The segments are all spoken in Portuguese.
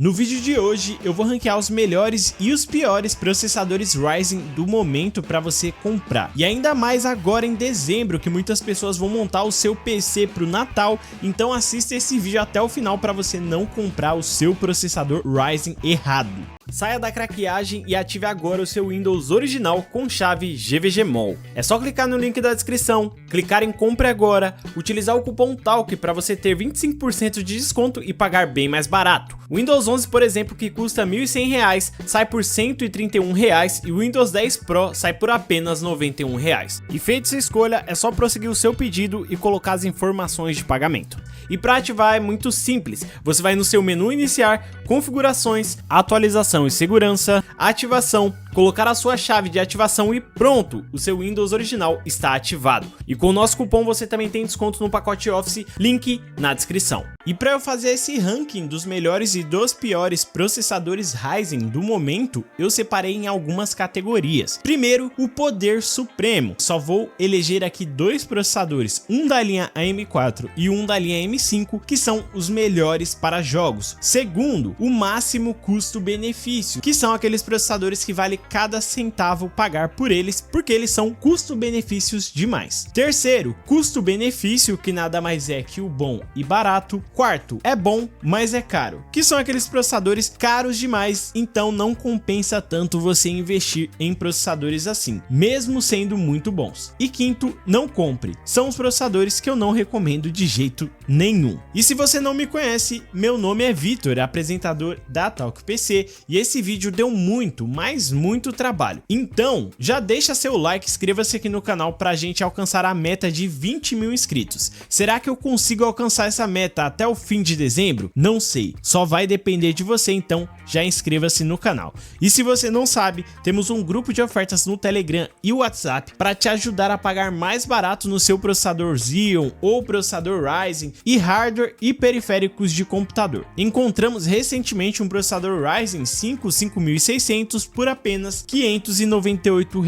No vídeo de hoje eu vou ranquear os melhores e os piores processadores Ryzen do momento para você comprar. E ainda mais agora em dezembro, que muitas pessoas vão montar o seu PC para o Natal, então assista esse vídeo até o final para você não comprar o seu processador Ryzen errado. Saia da craqueagem e ative agora o seu Windows original com chave GVGMOL. É só clicar no link da descrição, clicar em compre agora, utilizar o cupom TALK para você ter 25% de desconto e pagar bem mais barato. O Windows 11, por exemplo, que custa R$ 1.100, sai por R$ 131 e o Windows 10 Pro sai por apenas R$ 91. E feita sua escolha, é só prosseguir o seu pedido e colocar as informações de pagamento. E para ativar é muito simples, você vai no seu menu iniciar, configurações, atualização e segurança, ativação, colocar a sua chave de ativação e pronto, o seu Windows original está ativado. E com o nosso cupom você também tem desconto no pacote Office, link na descrição. E para eu fazer esse ranking dos melhores e dos piores processadores Ryzen do momento, eu separei em algumas categorias. Primeiro, o poder supremo. Só vou eleger aqui dois processadores, um da linha AM4 e um da linha M5, que são os melhores para jogos. Segundo, o máximo custo-benefício, que são aqueles processadores que vale cada centavo pagar por eles, porque eles são custo-benefícios demais. Terceiro, custo-benefício, que nada mais é que o bom e barato. Quarto, é bom, mas é caro, que são aqueles processadores caros demais, então não compensa tanto você investir em processadores assim, mesmo sendo muito bons. E quinto, não compre, são os processadores que eu não recomendo de jeito nenhum. E se você não me conhece, meu nome é Vitor, apresentador da Talk PC, e esse vídeo deu muito, mas muito trabalho. Então, já deixa seu like, inscreva-se aqui no canal pra gente alcançar a meta de 20 mil inscritos. Será que eu consigo alcançar essa meta até o fim de dezembro? Não sei, só vai depender de você, então já inscreva-se no canal. E se você não sabe, temos um grupo de ofertas no Telegram e WhatsApp para te ajudar a pagar mais barato no seu processador Xeon ou processador Ryzen e hardware e periféricos de computador. Encontramos recentemente um processador Ryzen 5 5600 por apenas R$ 598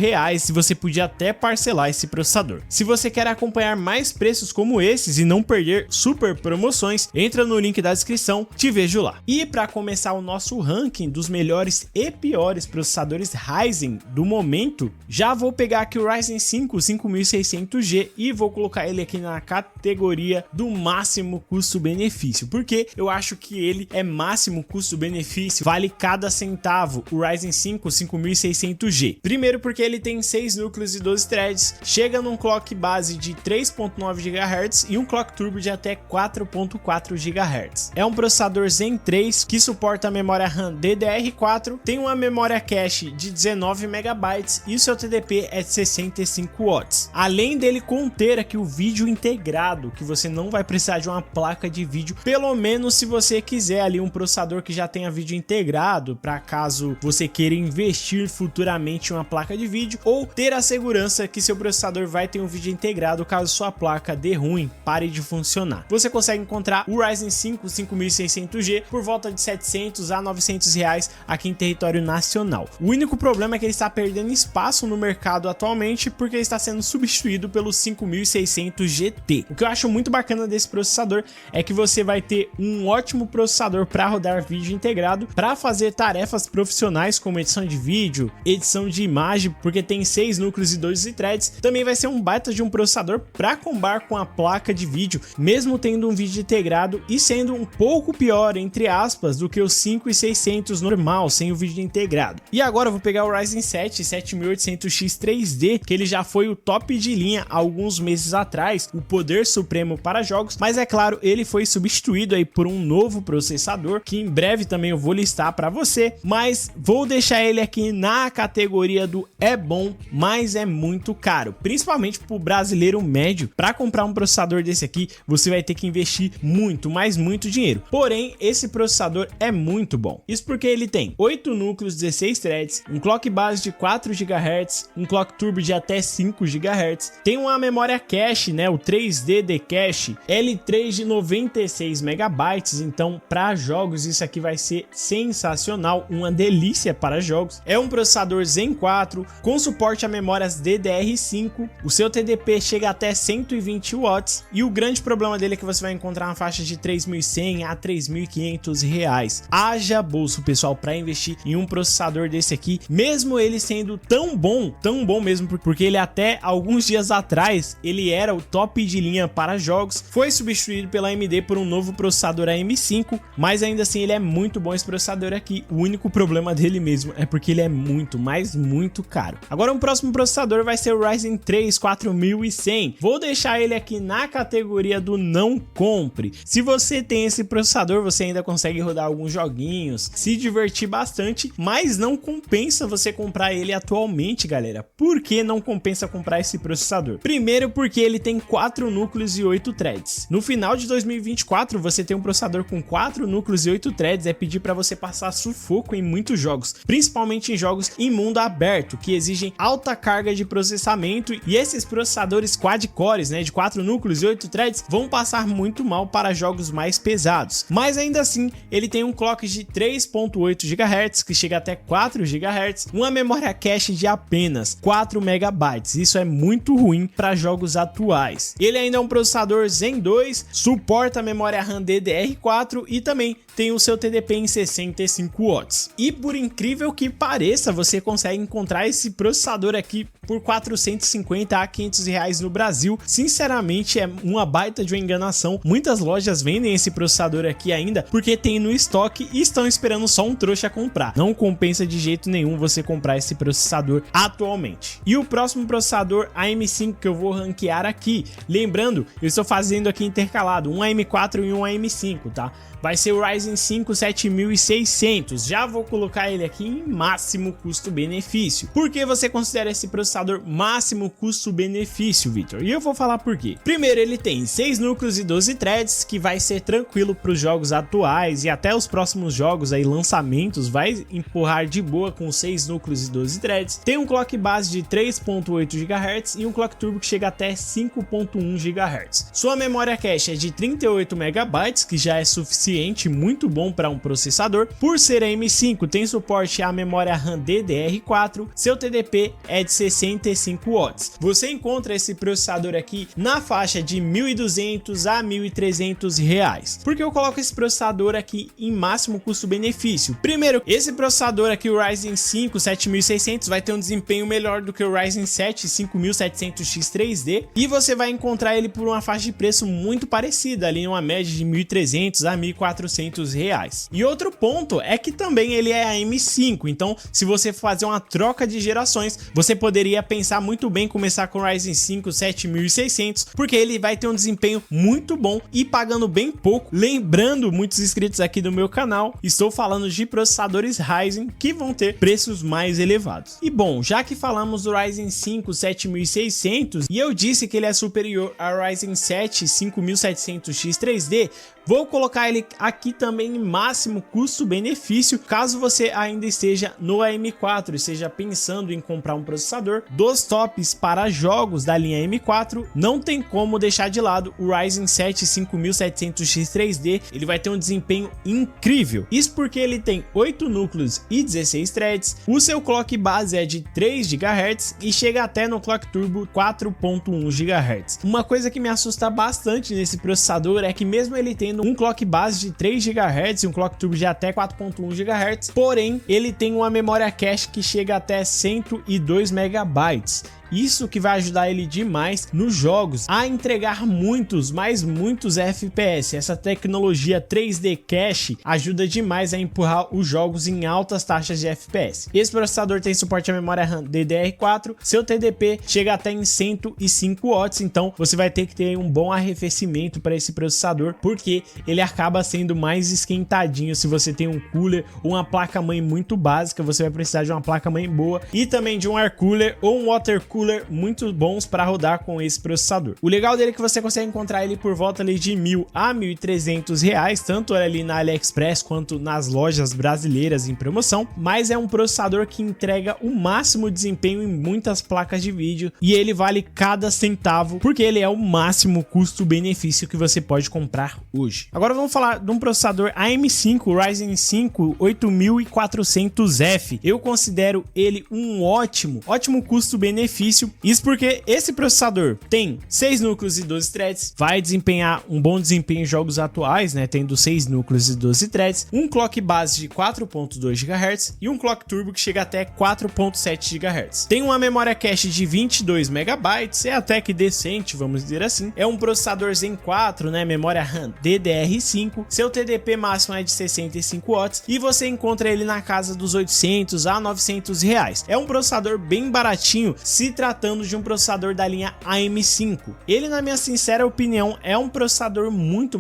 e você podia até parcelar esse processador. Se você quer acompanhar mais preços como esses e não perder super promoções, entra no link da descrição, te vejo lá. E para começar o nosso ranking dos melhores e piores processadores Ryzen do momento, já vou pegar aqui o Ryzen 5 5600G e vou colocar ele aqui na categoria do máximo custo-benefício, porque eu acho que ele é máximo custo-benefício, vale cada centavo, o Ryzen 5 5600G. Primeiro porque ele tem 6 núcleos e 12 threads, chega num clock base de 3.9 GHz e um clock turbo de até 4.4 GHz. É um processador Zen 3 que suporta a memória RAM DDR4, tem uma memória cache de 19 MB e o seu TDP é de 65 watts. Além dele conter aqui o vídeo integrado, que você não vai precisar de uma placa de vídeo, pelo menos se você quiser ali um processador que já tenha vídeo integrado, para caso você queira investir futuramente em uma placa de vídeo, ou ter a segurança que seu processador vai ter um vídeo integrado caso sua placa dê ruim, pare de funcionar. Você consegue encontrar o Ryzen 5 5600G por volta de 700 a 900 reais aqui em território nacional. O único problema é que ele está perdendo espaço no mercado atualmente porque ele está sendo substituído pelo 5600 GT. O que eu acho muito bacana desse processador é que você vai ter um ótimo processador para rodar vídeo integrado, para fazer tarefas profissionais como edição de vídeo, edição de imagem, porque tem 6 núcleos e 12 threads. Também vai ser um baita de um processador para combar com a placa de vídeo, mesmo tendo um vídeo integrado e sendo um pouco pior, entre aspas, do que o 5600 normal, sem o vídeo integrado. E agora eu vou pegar o Ryzen 7 7800X 3D, que ele já foi o top de linha há alguns meses atrás, o poder supremo para jogos, mas é claro, ele foi substituído aí por um novo processador, que em breve também eu vou listar para você, mas vou deixar ele aqui na categoria do é bom, mas é muito caro, principalmente para o brasileiro médio. Para comprar um processador desse aqui, você vai ter que investir muito, mas muito dinheiro. Porém, esse processador é muito bom. bom. Isso porque ele tem 8 núcleos, 16 threads, um clock base de 4 GHz, um clock turbo de até 5 GHz, tem uma memória cache, né, o 3D de cache L3 de 96 MB, então para jogos isso aqui vai ser sensacional, uma delícia para jogos. É um processador Zen 4 com suporte a memórias DDR5, o seu TDP chega até 120 watts e o grande problema dele é que você vai encontrar uma faixa de 3.100 a 3.500 reais. Haja bolso, pessoal, para investir em um processador desse aqui, mesmo ele sendo tão bom mesmo, porque ele até alguns dias atrás ele era o top de linha para jogos, foi substituído pela AMD por um novo processador AM5, mas ainda assim ele é muito bom esse processador aqui. O único problema dele mesmo é porque ele é muito, mas muito caro. Agora o próximo processador vai ser o Ryzen 3 4100. Vou deixar ele aqui na categoria do não compre. Se você tem esse processador, você ainda consegue rodar alguns joguinhos, se divertir bastante, mas não compensa você comprar ele atualmente, galera. Por que não compensa comprar esse processador? Primeiro porque ele tem 4 núcleos e 8 threads. No final de 2024, você tem um processador com 4 núcleos e 8 threads, é pedir para você passar sufoco em muitos jogos, principalmente em jogos em mundo aberto, que exigem alta carga de processamento, e esses processadores quad-cores, né, de 4 núcleos e 8 threads, vão passar muito mal para jogos mais pesados. Mas ainda assim, ele tem um clock de 3.8 GHz, que chega até 4 GHz, uma memória cache de apenas 4 MB. Isso é muito ruim para jogos atuais. Ele ainda é um processador Zen 2, suporta a memória RAM DDR4 e também tem o seu TDP em 65 watts. E por incrível que pareça, você consegue encontrar esse processador aqui por 450 a 500 reais no Brasil. Sinceramente, é uma baita de uma enganação. Muitas lojas vendem esse processador aqui ainda porque tem no estoque e estão esperando só um trouxa comprar. Não compensa de jeito nenhum você comprar esse processador atualmente. E o próximo processador AM5 que eu vou ranquear aqui, lembrando, eu estou fazendo aqui intercalado um AM4 e um AM5, tá? Vai ser o Ryzen 5 7600. Já vou colocar ele aqui em máximo custo-benefício. Por que você considera esse processador máximo custo-benefício, Victor? E eu vou falar por quê. Primeiro, ele tem 6 núcleos e 12 threads, que vai ser tranquilo para os jogos atuais e até os próximos jogos aí, lançamentos, vai empurrar de boa com 6 núcleos e 12 threads. Tem um clock base de 3.8 GHz e um clock turbo que chega até 5.1 GHz. Sua memória cache é de 38 MB, que já é suficiente, muito bom para um processador. Por ser AM5, tem suporte à memória RAM DDR4, seu TDP é de 65 watts. Você encontra esse processador aqui na faixa de 1.200 a 1.300 reais. Por que eu coloco esse processador aqui em máximo custo-benefício? Primeiro, esse processador aqui, o Ryzen 5 7600, vai ter um desempenho melhor do que o Ryzen 7 5700X 3D, e você vai encontrar ele por uma faixa de preço muito parecida, ali em uma média de 1.300 a 1.400 reais. E outro ponto é que também ele é AM5, então se você fazer uma troca de gerações, você poderia pensar muito bem começar com o Ryzen 5 7600, porque ele vai ter um desempenho muito bom e pagando bem pouco. Lembrando, muitos inscritos aqui do meu canal, estou falando de processadores Ryzen que vão ter preços mais elevados. E bom, já que falamos do Ryzen 5 7600 e eu disse que ele é superior ao Ryzen 7 5700X 3D, vou colocar ele aqui também em máximo custo-benefício, caso você ainda esteja no AM4 e esteja pensando em comprar um processador dos tops para jogos da linha M4, não tem como deixar de lado o Ryzen 7 5700X 3D, ele vai ter um desempenho incrível. Isso porque ele tem 8 núcleos e 16 threads, o seu clock base é de 3 GHz e chega até no clock turbo 4.1 GHz. Uma coisa que me assusta bastante nesse processador é que mesmo ele tendo um clock base de 3 GHz e um clock turbo de até 4.1 GHz, porém ele tem uma memória cache que chega até 102 MB. Isso que vai ajudar ele demais nos jogos a entregar muitos, mas muitos FPS. Essa tecnologia 3D Cache ajuda demais a empurrar os jogos em altas taxas de FPS. Esse processador tem suporte à memória RAM DDR4, seu TDP chega até em 105 watts, então você vai ter que ter um bom arrefecimento para esse processador, porque ele acaba sendo mais esquentadinho. Se você tem um cooler ou uma placa-mãe muito básica, você vai precisar de uma placa-mãe boa e também de um air cooler ou um water cooler cooler muito bons para rodar com esse processador. O legal dele é que você consegue encontrar ele por volta ali de R$1.000 a R$1.300, tanto ali na AliExpress quanto nas lojas brasileiras em promoção, mas é um processador que entrega o máximo desempenho em muitas placas de vídeo e ele vale cada centavo porque ele é o máximo custo-benefício que você pode comprar hoje. Agora vamos falar de um processador AM5 Ryzen 5 8400F. Eu considero ele um ótimo custo-benefício. Isso porque esse processador tem 6 núcleos e 12 threads, vai desempenhar um bom desempenho em jogos atuais, né, tendo 6 núcleos e 12 threads, um clock base de 4.2 GHz e um clock turbo que chega até 4.7 GHz. Tem uma memória cache de 22 MB, é até que decente, vamos dizer assim. É um processador Zen 4, né, memória RAM DDR5, seu TDP máximo é de 65 watts e você encontra ele na casa dos 800 a 900 reais. É um processador bem baratinho se tratando de um processador da linha AM5. Ele, na minha sincera opinião, é um processador muito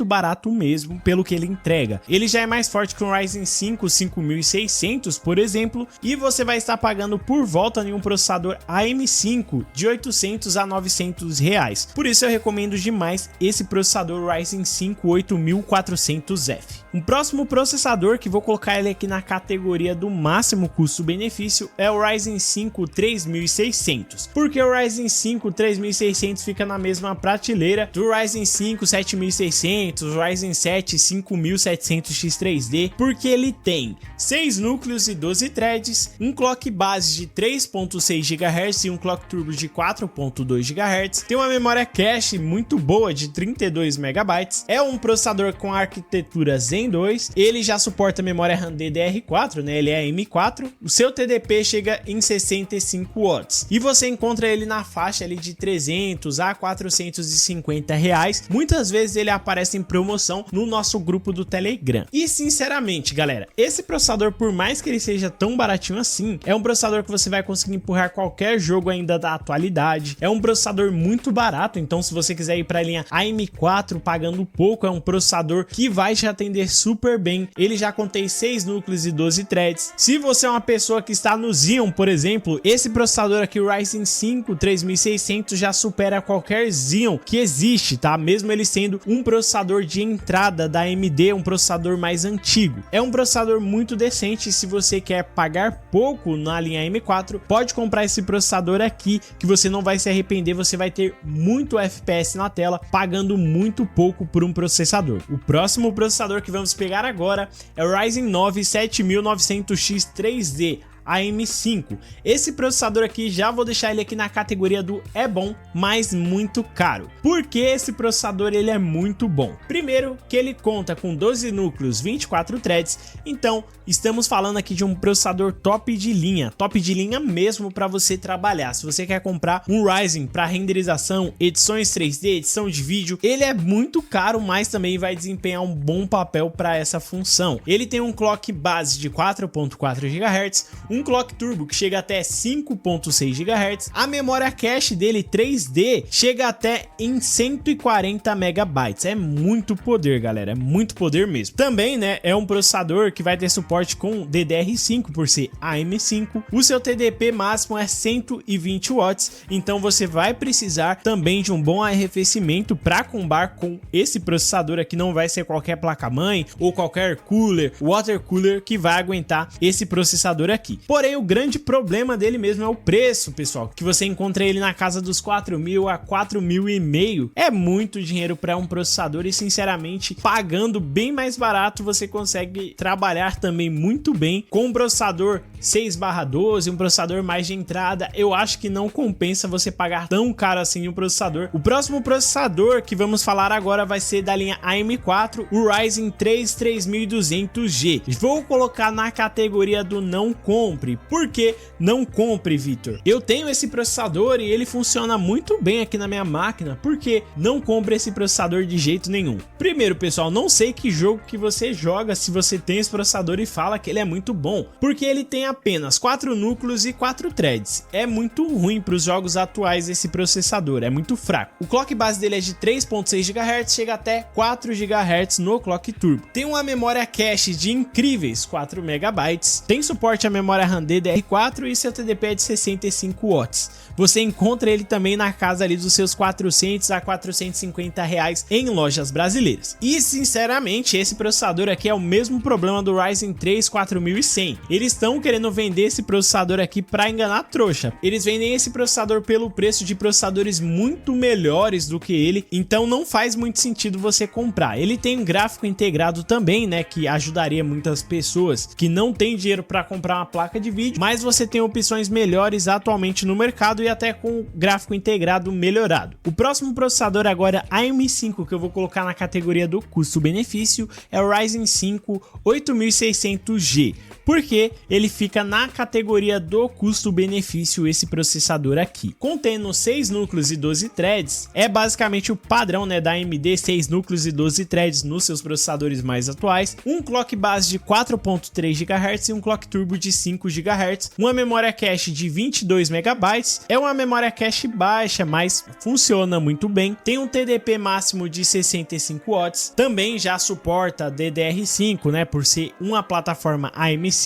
barato mesmo pelo que ele entrega. Ele já é mais forte que um Ryzen 5 5600, por exemplo, e você vai estar pagando por volta de um processador AM5 de 800 a 900 reais. Por isso eu recomendo demais esse processador Ryzen 5 8400F. Um próximo processador que vou colocar ele aqui na categoria do máximo custo-benefício é o Ryzen 5 3600. Porque o Ryzen 5 3600 fica na mesma prateleira do Ryzen 5 7600, Ryzen 7 5700X3D, porque ele tem 6 núcleos e 12 threads, um clock base de 3.6 GHz e um clock turbo de 4.2 GHz, tem uma memória cache muito boa de 32 MB, é um processador com arquitetura Zen 2, ele já suporta memória RAM DDR4, né? Ele é M4, o seu TDP chega em 65 watts e você encontra ele na faixa ali de 300 a 450 reais. Muitas vezes ele aparece em promoção no nosso grupo do Telegram. E sinceramente, galera, esse processador, por mais que ele seja tão baratinho assim, é um processador que você vai conseguir empurrar qualquer jogo ainda da atualidade. É um processador muito barato, então se você quiser ir para a linha AM4 pagando pouco, é um processador que vai te atender super bem. Ele já contém 6 núcleos e 12 threads. Se você é uma pessoa que está no Xeon, por exemplo, esse processador aqui, o Ryzen 5 3600, já supera qualquer Xeon que existe, tá? Mesmo ele sendo um processador de entrada da AMD, um processador mais antigo. É um processador muito decente. Se você quer pagar pouco na linha M4, pode comprar esse processador aqui, que você não vai se arrepender, você vai ter muito FPS na tela, pagando muito pouco por um processador. O próximo processador que vamos pegar agora é o Ryzen 9 7900X3D AM5. Esse processador aqui, já vou deixar ele aqui na categoria do é bom, mas muito caro. Porque esse processador ele é muito bom? Primeiro, que ele conta com 12 núcleos, 24 threads, então estamos falando aqui de um processador top de linha mesmo para você trabalhar. Se você quer comprar um Ryzen para renderização, edições 3D, edição de vídeo, ele é muito caro, mas também vai desempenhar um bom papel para essa função. Ele tem um clock base de 4.4 GHz, um clock turbo que chega até 5.6 GHz, a memória cache dele 3D chega até em 140 MB. É muito poder, galera, é muito poder mesmo. Também, né, é um processador que vai ter suporte com DDR5 por ser AM5. O seu TDP máximo é 120 watts, então você vai precisar também de um bom arrefecimento para combar com esse processador aqui. Não vai ser qualquer placa-mãe ou qualquer cooler, water cooler que vai aguentar esse processador aqui. Porém, o grande problema dele mesmo é o preço, pessoal, que você encontra ele na casa dos 4.000 a 4.500. É muito dinheiro para um processador e, sinceramente, pagando bem mais barato, você consegue trabalhar também muito bem com um processador 6/12, um processador mais de entrada. Eu acho que não compensa você pagar tão caro assim um processador. O próximo processador que vamos falar agora vai ser da linha AM4, o Ryzen 3 3200G. Vou colocar na categoria do não compre. Por que não compre, Vitor? Eu tenho esse processador e ele funciona muito bem aqui na minha máquina. Por que não compre esse processador de jeito nenhum? Primeiro, pessoal, não sei que jogo que você joga se você tem esse processador e fala que ele é muito bom, porque ele tem apenas 4 núcleos e 4 threads. É muito ruim para os jogos atuais esse processador, é muito fraco. O clock base dele é de 3.6 GHz, chega até 4 GHz no clock turbo. Tem uma memória cache de incríveis 4 MB, tem suporte à memória RAM DDR4 e seu TDP é de 65 watts. Você encontra ele também na casa ali dos seus 400 a 450 reais em lojas brasileiras. E sinceramente, esse processador aqui é o mesmo problema do Ryzen 3 4100. Eles estão querendo vender esse processador aqui para enganar a trouxa. Eles vendem esse processador pelo preço de processadores muito melhores do que ele, então não faz muito sentido você comprar. Ele tem um gráfico integrado também, né, que ajudaria muitas pessoas que não têm dinheiro para comprar uma placa de vídeo, mas você tem opções melhores atualmente no mercado e até com gráfico integrado melhorado. O próximo processador agora AM5 que eu vou colocar na categoria do custo-benefício é o Ryzen 5 8600G. Porque ele fica na categoria do custo-benefício esse processador aqui. Contendo 6 núcleos e 12 threads, é basicamente o padrão, né, da AMD, 6 núcleos e 12 threads nos seus processadores mais atuais, um clock base de 4.3 GHz e um clock turbo de 5 GHz, uma memória cache de 22 MB, é uma memória cache baixa, mas funciona muito bem, tem um TDP máximo de 65 watts, também já suporta DDR5, né, por ser uma plataforma AM5,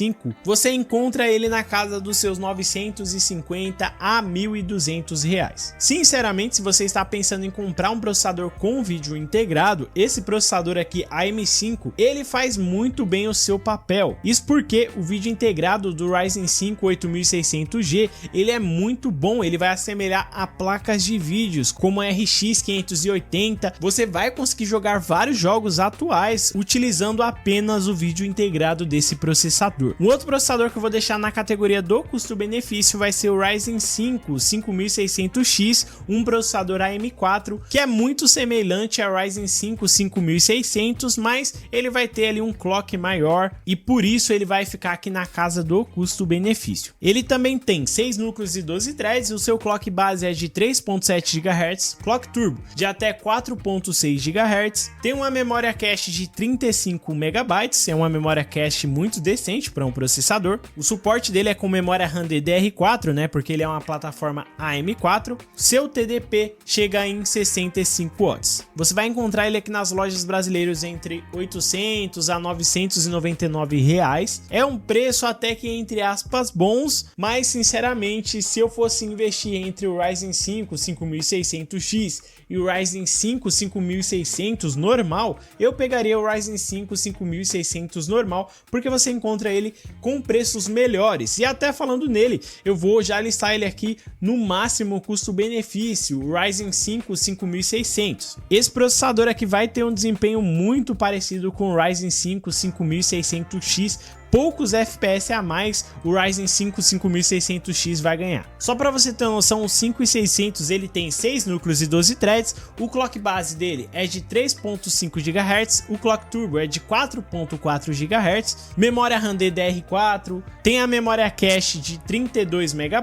você encontra ele na casa dos seus 950 a 1.200 reais. Sinceramente, se você está pensando em comprar um processador com vídeo integrado, esse processador aqui AM5, ele faz muito bem o seu papel. Isso porque o vídeo integrado do Ryzen 5 8600G, ele é muito bom, ele vai assemelhar a placas de vídeos como a RX 580, você vai conseguir jogar vários jogos atuais utilizando apenas o vídeo integrado desse processador. Um outro processador que eu vou deixar na categoria do custo-benefício vai ser o Ryzen 5 5600X, um processador AM4 que é muito semelhante ao Ryzen 5 5600, mas ele vai ter ali um clock maior e por isso ele vai ficar aqui na casa do custo-benefício. Ele também tem 6 núcleos e 12 threads, o seu clock base é de 3.7 GHz, clock turbo de até 4.6 GHz, tem uma memória cache de 35 MB, é uma memória cache muito decente para um processador. O suporte dele é com memória RAM DDR4, né, porque ele é uma plataforma AM4. Seu TDP chega em 65 watts. Você vai encontrar ele aqui nas lojas brasileiras entre 800 a 999 reais. É um preço até que entre aspas bons, mas sinceramente, se eu fosse investir entre o Ryzen 5 5600X e o Ryzen 5 5600 normal, eu pegaria o Ryzen 5 5600 normal, porque você encontra ele com preços melhores. E até falando nele, eu vou já listar ele aqui no máximo custo-benefício, o Ryzen 5 5600. Esse processador aqui vai ter um desempenho muito parecido com o Ryzen 5 5600X, poucos FPS a mais o Ryzen 5 5600X vai ganhar. Só para você ter noção, o 5600 ele tem 6 núcleos e 12 threads, o clock base dele é de 3.5 GHz, o clock turbo é de 4.4 GHz, memória RAM DDR4, tem a memória cache de 32 MB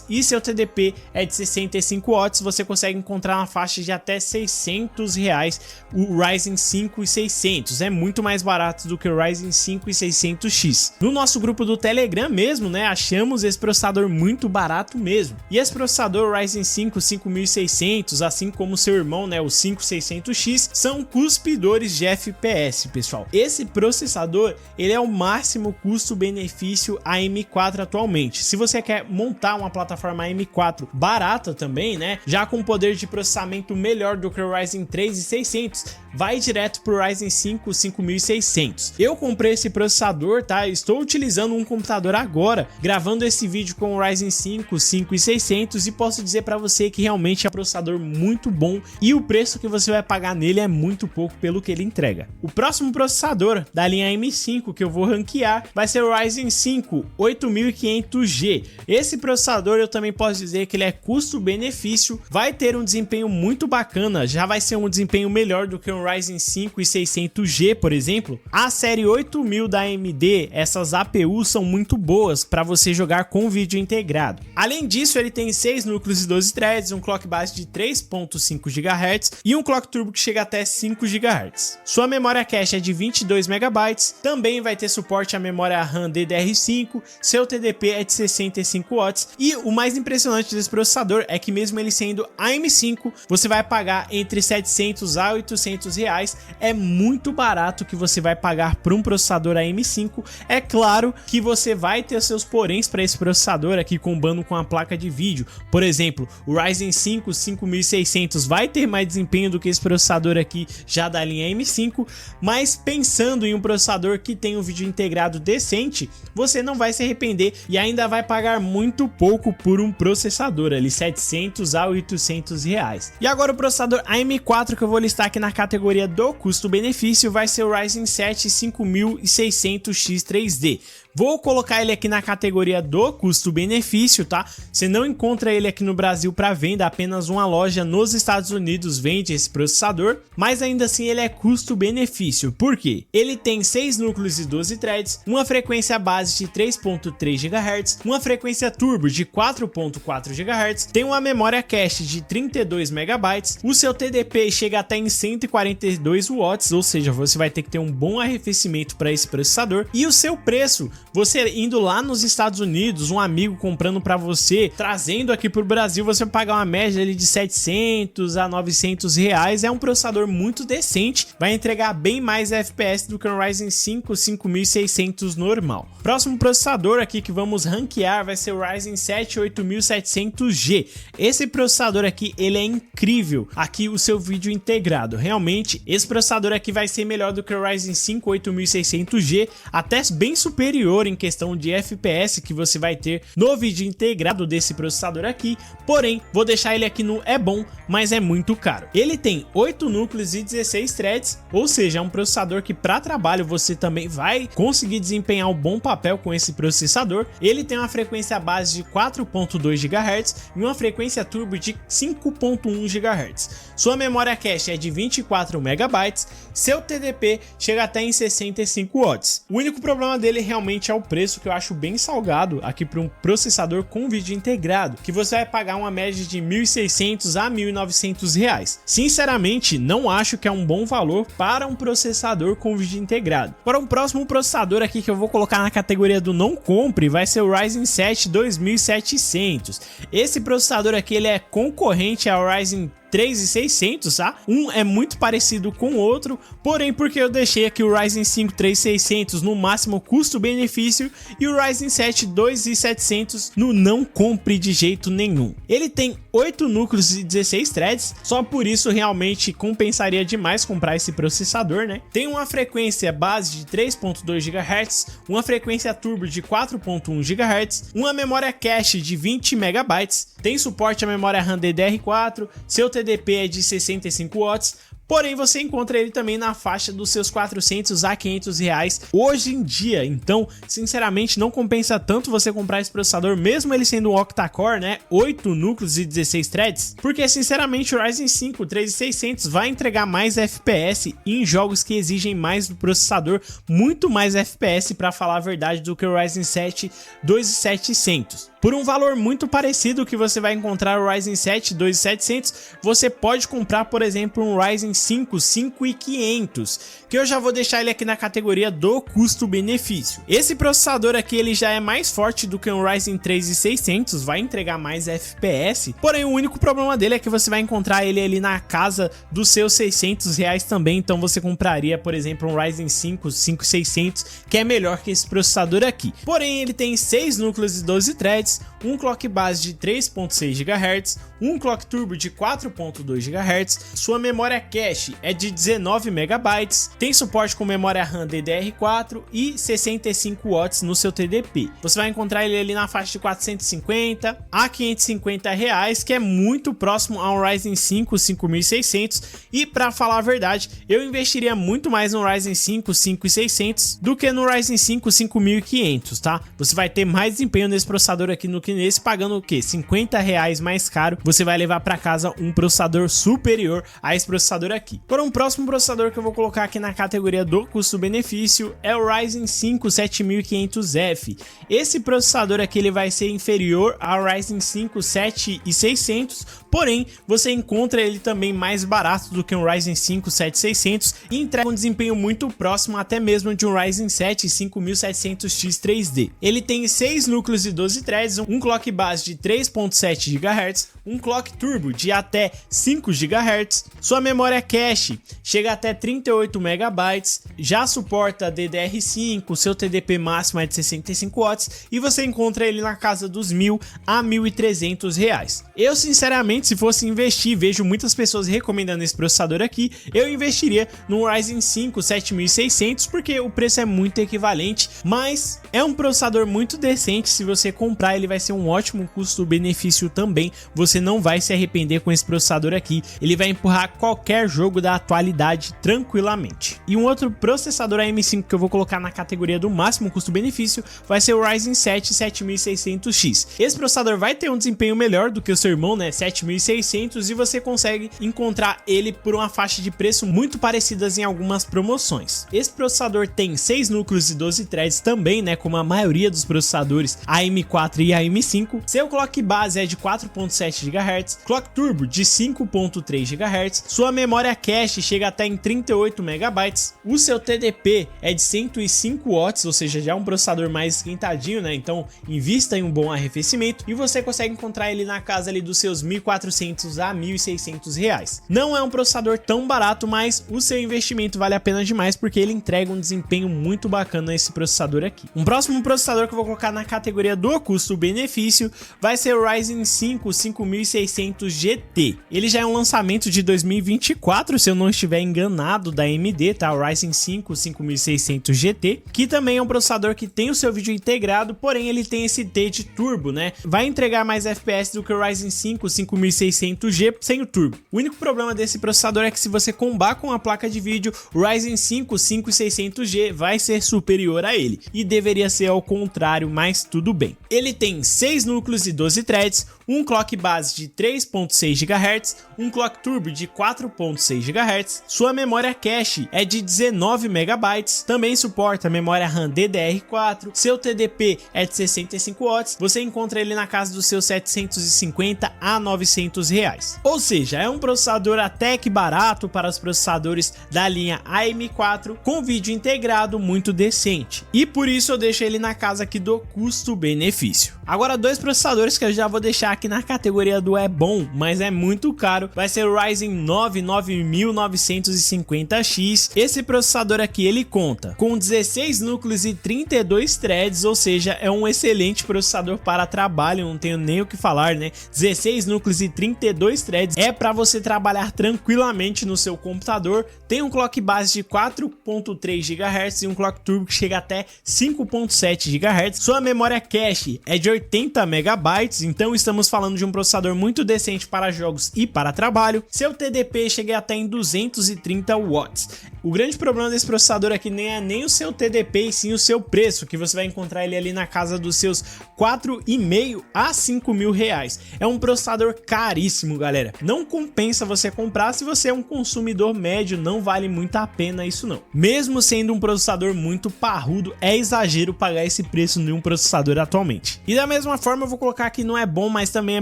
e seu TDP é de 65 watts, você consegue encontrar na faixa de até 600 reais o Ryzen 5 600, é muito mais barato do que o Ryzen 5 600X. No nosso grupo do Telegram mesmo, né, achamos esse processador muito barato mesmo. E esse processador Ryzen 5 5600, assim como seu irmão, né, o 5600X, são cuspidores de FPS, pessoal. Esse processador, ele é o máximo custo-benefício AM4 atualmente. Se você quer montar uma plataforma AM4 barata também, né, já com poder de processamento melhor do que o Ryzen 3 600, vai direto pro Ryzen 5 5600. Eu comprei esse processador, tá? Estou utilizando um computador agora, gravando esse vídeo com o Ryzen 5 5600 e posso dizer para você que realmente é um processador muito bom e o preço que você vai pagar nele é muito pouco pelo que ele entrega. O próximo processador da linha M5 que eu vou ranquear vai ser o Ryzen 5 8500G. Esse processador eu também posso dizer que ele é custo-benefício, vai ter um desempenho muito bacana, já vai ser um desempenho melhor do que o Ryzen 5 e 600G, por exemplo, a série 8000 da AMD, essas APUs são muito boas para você jogar com vídeo integrado. Além disso, ele tem 6 núcleos e 12 threads, um clock base de 3.5 GHz e um clock turbo que chega até 5 GHz. Sua memória cache é de 22 MB, também vai ter suporte à memória RAM DDR5, seu TDP é de 65 watts e o mais impressionante desse processador é que mesmo ele sendo AM5, você vai pagar entre 700 a 800 reais, é muito barato que você vai pagar por um processador AM5. É claro que você vai ter seus poréns para esse processador aqui combando com a placa de vídeo. Por exemplo, o Ryzen 5 5600 vai ter mais desempenho do que esse processador aqui já da linha AM5, mas pensando em um processador que tem um vídeo integrado decente, você não vai se arrepender e ainda vai pagar muito pouco por um processador ali, 700 a 800 reais. E agora o processador AM4 que eu vou listar aqui na categoria do custo-benefício vai ser o Ryzen 7 5600X3D. Vou colocar ele aqui na categoria do custo-benefício, tá? Você não encontra ele aqui no Brasil para venda, apenas uma loja nos Estados Unidos vende esse processador, mas ainda assim ele é custo-benefício. Por quê? Ele tem 6 núcleos e 12 threads, uma frequência base de 3.3 GHz, uma frequência turbo de 4.4 GHz, tem uma memória cache de 32 MB, o seu TDP chega até em 142 watts, ou seja, você vai ter que ter um bom arrefecimento para esse processador, e o seu preço, você indo lá nos Estados Unidos, um amigo comprando para você, trazendo aqui pro Brasil, você vai pagar uma média ali de 700 a 900 reais, é um processador muito decente, vai entregar bem mais FPS do que o Ryzen 5 5600 normal. Próximo processador aqui que vamos ranquear vai ser o Ryzen 7 8700G. Esse processador aqui, ele é incrível, aqui o seu vídeo integrado, realmente esse processador aqui vai ser melhor do que o Ryzen 5 8600G, até bem superior em questão de FPS que você vai ter no vídeo integrado desse processador aqui, porém vou deixar ele aqui no é bom, mas é muito caro. Ele tem 8 núcleos e 16 threads, ou seja, é um processador que para trabalho você também vai conseguir desempenhar um bom papel com esse processador. Ele tem uma frequência base de 4.2 GHz e uma frequência turbo de 5.1 GHz. Sua memória cache é de 24 MB, seu TDP chega até em 65 watts. O único problema dele realmente é o preço, que eu acho bem salgado aqui para um processador com vídeo integrado, que você vai pagar uma média de 1.600 a 1.900 reais. Sinceramente, não acho que é um bom valor para um processador com vídeo integrado. Agora, um próximo processador aqui que eu vou colocar na categoria do não compre vai ser o Ryzen 7 2700. Esse processador aqui, ele é concorrente ao Ryzen 3600, tá? Um é muito parecido com o outro, porém porque eu deixei aqui o Ryzen 5 3600 no máximo custo-benefício e o Ryzen 7 2700 no não compre de jeito nenhum. Ele tem 8 núcleos e 16 threads, só por isso realmente compensaria demais comprar esse processador, né? Tem uma frequência base de 3.2 GHz, uma frequência turbo de 4.1 GHz, uma memória cache de 20 MB, tem suporte à memória RAM DDR4, seu TDP é de 65 watts, porém você encontra ele também na faixa dos seus 400 a 500 reais hoje em dia. Então, sinceramente, não compensa tanto você comprar esse processador, mesmo ele sendo um octa-core, né, 8 núcleos e 16 threads, porque sinceramente o Ryzen 5 3600 vai entregar mais FPS em jogos que exigem mais do processador, muito mais FPS para falar a verdade, do que o Ryzen 7 2700. Por um valor muito parecido que você vai encontrar o Ryzen 7 2700, você pode comprar, por exemplo, um Ryzen 5 5500, que eu já vou deixar ele aqui na categoria do custo-benefício. Esse processador aqui, ele já é mais forte do que um Ryzen 3600, vai entregar mais FPS, porém o único problema dele é que você vai encontrar ele ali na casa dos seus 600 reais também, então você compraria, por exemplo, um Ryzen 5 5600, que é melhor que esse processador aqui. Porém, ele tem 6 núcleos e 12 threads, um clock base de 3.6 GHz, um clock turbo de 4.2 GHz, sua memória cache é de 19 MB, tem suporte com memória RAM DDR4 e 65 watts no seu TDP. Você vai encontrar ele ali na faixa de 450 a 550 reais, que é muito próximo ao Ryzen 5 5600, e para falar a verdade, eu investiria muito mais no Ryzen 5 5600 do que no Ryzen 5 5500, tá? Você vai ter mais desempenho nesse processador aqui aqui no Kinesi, pagando o que? R$50 mais caro, você vai levar para casa um processador superior a esse processador aqui. Por um próximo processador que eu vou colocar aqui na categoria do custo-benefício é o Ryzen 5 7500F. Esse processador aqui ele vai ser inferior ao Ryzen 5 7600, porém você encontra ele também mais barato do que um Ryzen 5 7600 e entrega um desempenho muito próximo até mesmo de um Ryzen 7 5700X 3D. Ele tem 6 núcleos e 12 threads, um clock base de 3.7 GHz, um clock turbo de até 5 GHz, sua memória cache chega até 38 MB, já suporta DDR5, seu TDP máximo é de 65 watts e você encontra ele na casa dos R$1.000 a R$1.300. Eu sinceramente, se fosse investir, vejo muitas pessoas recomendando esse processador aqui, eu investiria no Ryzen 5 7600 porque o preço é muito equivalente, mas é um processador muito decente. Se você comprar, ele vai ser um ótimo custo-benefício também, você não vai se arrepender com esse processador aqui, ele vai empurrar qualquer jogo da atualidade tranquilamente. E um outro processador AM5 que eu vou colocar na categoria do máximo custo-benefício vai ser o Ryzen 7 7600X. Esse processador vai ter um desempenho melhor do que o seu irmão, né, 7600, e você consegue encontrar ele por uma faixa de preço muito parecidas em algumas promoções. Esse processador tem 6 núcleos e 12 threads também, né, como a maioria dos processadores AM4 e AM5. Seu clock base é de 4.7 GHz, clock turbo de 5.3 GHz, sua memória cache chega até em 38 MB, o seu TDP é de 105 watts, ou seja, já é um processador mais esquentadinho, né, então invista em um bom arrefecimento e você consegue encontrar ele na casa ali dos seus R$1.400 a R$1.600. Não é um processador tão barato, mas o seu investimento vale a pena demais porque ele entrega um desempenho muito bacana esse processador aqui. Um próximo processador que eu vou colocar na categoria do custo-benefício vai ser o Ryzen 5 5600 GT. Ele já é um lançamento de 2024, se eu não estiver enganado, da AMD, tá? O Ryzen 5 5600 GT, que também é um processador que tem o seu vídeo integrado, porém ele tem esse T de turbo, né? Vai entregar mais FPS do que o Ryzen 5 5600G sem o turbo. O único problema desse processador é que se você combar com a placa de vídeo, o Ryzen 5 5600G vai ser superior a ele, e deveria ser ao contrário, mas tudo bem. Ele tem 6 núcleos e 12 threads, um clock base de 3.6 GHz, um clock turbo de 4.6 GHz, sua memória cache é de 19 MB, também suporta memória RAM DDR4, seu TDP é de 65 watts, você encontra ele na casa dos seus R$750 a R$900. Ou seja, é um processador até que barato para os processadores da linha AM4, com vídeo integrado muito decente, e por isso eu deixo ele na casa aqui do custo-benefício. Agora, dois processadores que eu já vou deixar aqui na categoria do é bom, mas é muito caro, vai ser o Ryzen 9 9950X. Esse processador aqui ele conta com 16 núcleos e 32 threads, ou seja, é um excelente processador para trabalho, não tenho nem o que falar, né? 16 núcleos e 32 threads é para você trabalhar tranquilamente no seu computador. Tem um clock base de 4.3 GHz e um clock turbo que chega até 5.7 GHz. Sua memória cache é de 80 MB, então estamos falando de um processador muito decente para jogos e para trabalho. Seu TDP chega até em 230 watts. O grande problema desse processador aqui nem o seu TDP, e sim o seu preço, que você vai encontrar ele ali na casa dos seus R$4.500 a R$5.000. É um processador caríssimo, galera. Não compensa você comprar se você é um consumidor médio, não vale muito a pena isso não. Mesmo sendo um processador muito parrudo, é exagero pagar esse preço em um processador atualmente. E da mesma forma eu vou colocar aqui, não é bom, mas também é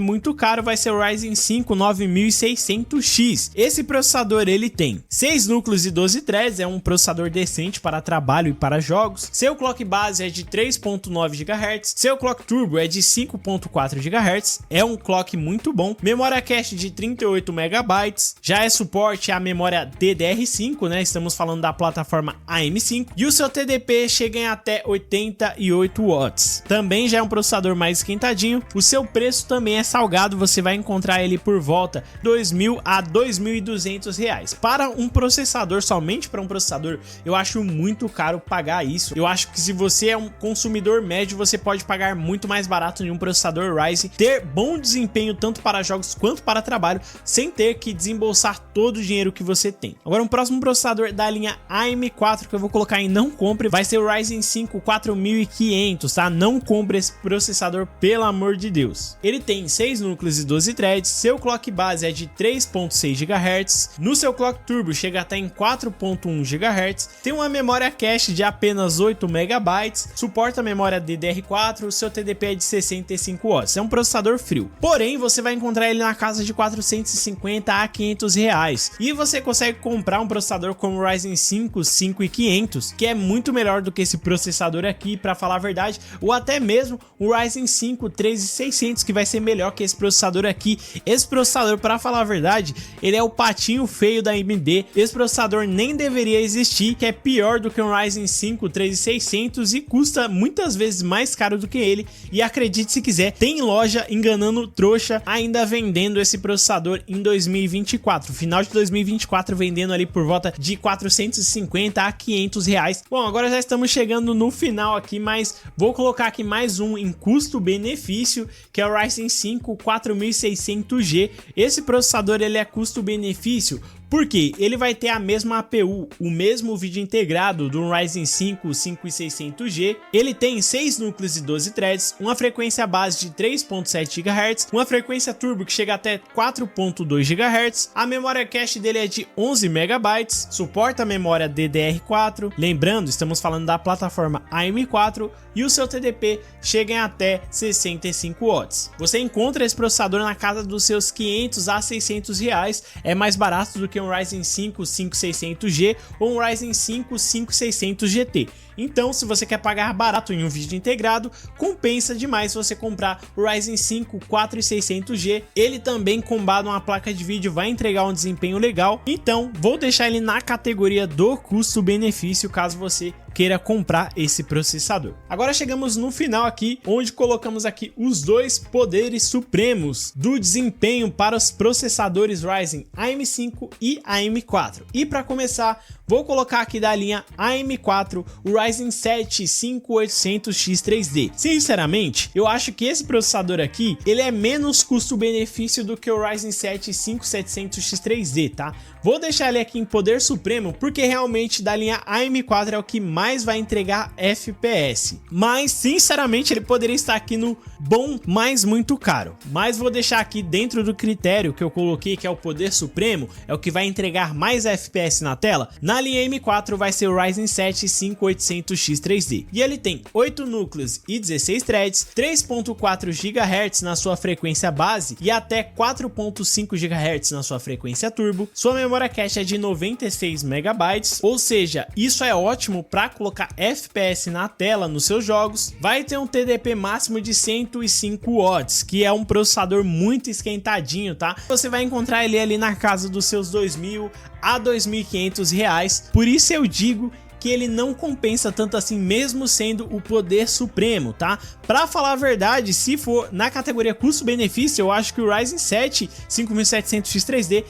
muito caro, vai ser o Ryzen 5 9600X. Esse processador ele tem 6 núcleos e 12 threads, é um processador decente para trabalho e para jogos. Seu clock base é de 3.9 GHz, seu clock turbo é de 5.4 GHz, é um clock muito bom. Memória cache de 38 MB, já é suporte à memória DDR5, né? Estamos falando da plataforma AM5, e o seu TDP chega em até 88 watts. Também já é um processador mais esquentadinho. O seu preço também é salgado, você vai encontrar ele por volta de R$2.000 a R$2.200. Para um processador somente realmente para um processador eu acho muito caro pagar isso. Eu acho que se você é um consumidor médio, você pode pagar muito mais barato em um processador Ryzen, ter bom desempenho tanto para jogos quanto para trabalho, sem ter que desembolsar todo o dinheiro que você tem. Agora um próximo processador da linha AM4 que eu vou colocar em não compre vai ser o Ryzen 5 4500, tá? Não compre esse processador, pelo amor de Deus. Ele tem 6 núcleos e 12 threads, seu clock base é de 3.6 GHz, no seu clock turbo chega até em 4.1 GHz, tem uma memória cache de apenas 8 MB, suporta memória DDR4, seu TDP é de 65 watts, é um processador frio. Porém, você vai encontrar ele na casa de 450 a 500 reais, e você consegue comprar um processador como o Ryzen 5 5500, que é muito melhor do que esse processador aqui, para falar a verdade, ou até mesmo o Ryzen 5 3600, que vai ser melhor que esse processador aqui. Esse processador, para falar a verdade, ele é o patinho feio da AMD. Esse processador nem deveria existir, que é pior do que um Ryzen 5 3600 e custa muitas vezes mais caro do que ele. E acredite se quiser, tem loja enganando trouxa ainda vendendo esse processador em 2024, final de 2024, vendendo ali por volta de 450 a 500 reais. Bom, agora já estamos chegando no final aqui, mas vou colocar aqui mais um em custo-benefício, que é o Ryzen 5 4600G. Esse processador ele é custo-benefício porque ele vai ter a mesma APU, o mesmo vídeo integrado do Ryzen 5 5600G. Ele tem 6 núcleos e 12 threads, uma frequência base de 3.7 GHz, uma frequência turbo que chega até 4.2 GHz, a memória cache dele é de 11 MB, suporta memória DDR4, lembrando, estamos falando da plataforma AM4, e o seu TDP chega em até 65 watts. Você encontra esse processador na casa dos seus 500 a 600 reais, é mais barato do que um Ryzen 5 5600G ou um Ryzen 5 5600 GT. Então, se você quer pagar barato em um vídeo integrado, compensa demais você comprar o Ryzen 5 4600G. Ele também, combado uma placa de vídeo, vai entregar um desempenho legal. Então, vou deixar ele na categoria do custo-benefício, caso você queira comprar esse processador. Agora chegamos no final aqui, onde colocamos aqui os dois poderes supremos do desempenho para os processadores Ryzen AM5 e AM4. E para começar, vou colocar aqui da linha AM4 o Ryzen 7 5800X3D. Sinceramente, eu acho que esse processador aqui, ele é menos custo-benefício do que o Ryzen 7 5700X3D, tá? Vou deixar ele aqui em poder supremo, porque realmente da linha AM4 é o que mais vai entregar FPS. Mas, sinceramente, ele poderia estar aqui no bom, mas muito caro. Mas vou deixar aqui dentro do critério que eu coloquei, que é o poder supremo, é o que vai entregar mais FPS na tela. Na linha AM4 vai ser o Ryzen 7 5800X3D. E ele tem 8 núcleos e 16 threads, 3.4 GHz na sua frequência base e até 4.5 GHz na sua frequência turbo. Sua memória cache é de 96 MB, ou seja, isso é ótimo para colocar FPS na tela nos seus jogos. Vai ter um TDP máximo de 105 watts, que é um processador muito esquentadinho, tá? Você vai encontrar ele ali na casa dos seus 2.000 a 2.500 reais. Por isso eu digo que ele não compensa tanto assim, mesmo sendo o poder supremo, tá? Pra falar a verdade, se for na categoria custo-benefício, eu acho que o Ryzen 7 5700X3D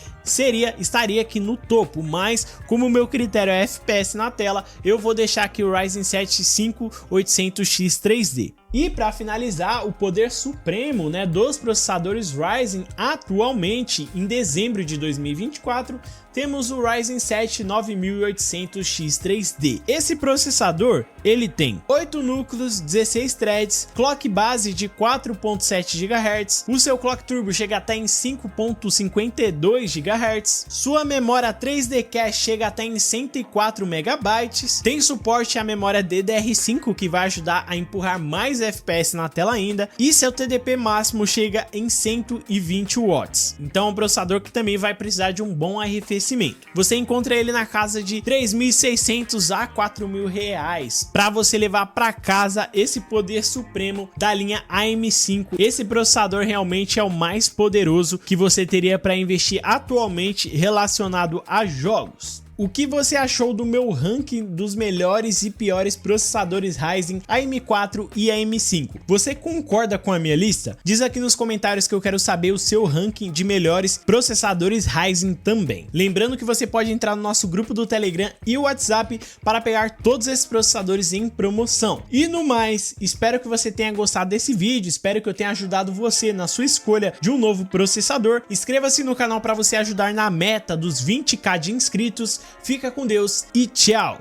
estaria aqui no topo, mas como o meu critério é FPS na tela, eu vou deixar aqui o Ryzen 7 5800X3D. E para finalizar, o poder supremo, né, dos processadores Ryzen atualmente, em dezembro de 2024, temos o Ryzen 7 9800X3D. Esse processador, ele tem 8 núcleos, 16 threads, clock base de 4.7 GHz, o seu clock turbo chega até em 5.52 GHz, sua memória 3D cache chega até em 104 MB, tem suporte à memória DDR5, que vai ajudar a empurrar mais FPS na tela ainda, e seu TDP máximo chega em 120 watts. Então é um processador que também vai precisar de um bom arrefecimento. Você encontra ele na casa de 3.600 a 4.000 reais para você levar para casa esse poder supremo da linha AM5. Esse processador realmente é o mais poderoso que você teria para investir atualmente relacionado a jogos. o que você achou do meu ranking dos melhores e piores processadores Ryzen, a M4 e a M5. Você concorda com a minha lista? Diz aqui nos comentários que eu quero saber o seu ranking de melhores processadores Ryzen também. Lembrando que você pode entrar no nosso grupo do Telegram e o WhatsApp para pegar todos esses processadores em promoção. E no mais, espero que você tenha gostado desse vídeo, espero que eu tenha ajudado você na sua escolha de um novo processador. Inscreva-se no canal para você ajudar na meta dos 20k de inscritos. Fica com Deus e tchau!